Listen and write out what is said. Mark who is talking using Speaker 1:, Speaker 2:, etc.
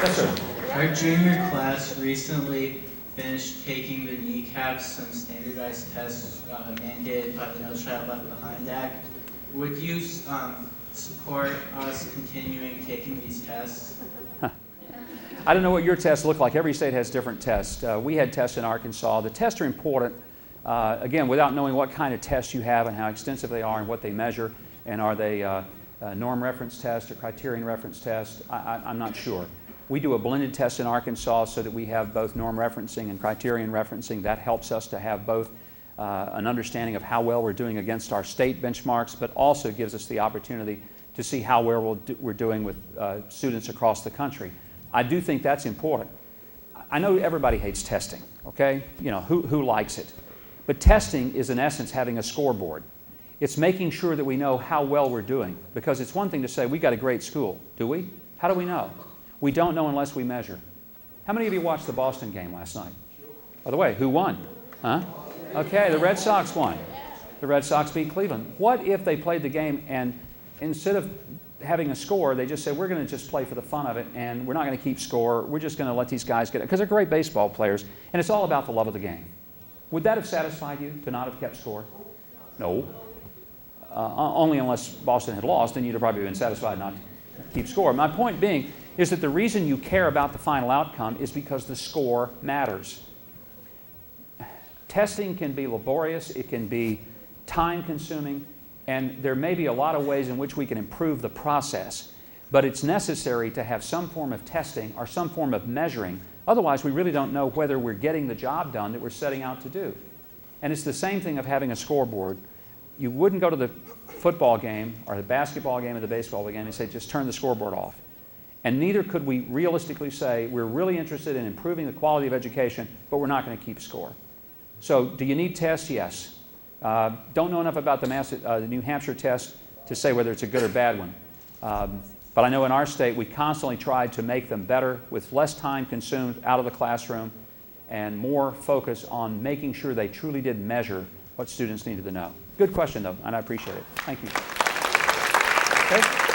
Speaker 1: Yes, sir.
Speaker 2: Our junior class recently finished taking the kneecaps and standardized tests mandated by the No Child Left Behind Act. Would you support us continuing taking these tests?
Speaker 1: I don't know what your tests look like. Every state has different tests. We had tests in Arkansas. The tests are important, again, without knowing what kind of tests you have and how extensive they are and what they measure, and are they norm reference tests or criterion reference tests. I'm not sure. We do a blended test in Arkansas so that we have both norm referencing and criterion referencing. That helps us to have both an understanding of how well we're doing against our state benchmarks, but also gives us the opportunity to see how well we're doing with students across the country. I do think that's important. I know everybody hates testing, okay? You know, who likes it? But testing is in essence having a scoreboard. It's making sure that we know how well we're doing, because it's one thing to say we got a great school. Do we? How do we know? We don't know unless we measure. How many of you watched the Boston game last night? By the way, who won? Huh? Okay, the Red Sox won. The Red Sox beat Cleveland. What if they played the game and instead of having a score, they just said, we're going to just play for the fun of it, and we're not going to keep score. We're just going to let these guys get it, because they're great baseball players, and it's all about the love of the game. Would that have satisfied you to not have kept score? No. Only unless Boston had lost, then you'd have probably been satisfied not to keep score. My point being is that the reason you care about the final outcome is because the score matters. Testing can be laborious, it can be time-consuming, and there may be a lot of ways in which we can improve the process, but it's necessary to have some form of testing or some form of measuring. Otherwise, we really don't know whether we're getting the job done that we're setting out to do. And it's the same thing of having a scoreboard. You wouldn't go to the football game or the basketball game or the baseball game and say, just turn the scoreboard off. And neither could we realistically say, we're really interested in improving the quality of education, but we're not going to keep score. So do you need tests? Yes. Don't know enough about the New Hampshire test to say whether it's a good or bad one. But I know in our state we constantly tried to make them better with less time consumed out of the classroom and more focus on making sure they truly did measure what students needed to know. Good question though, and I appreciate it. Thank you. Okay.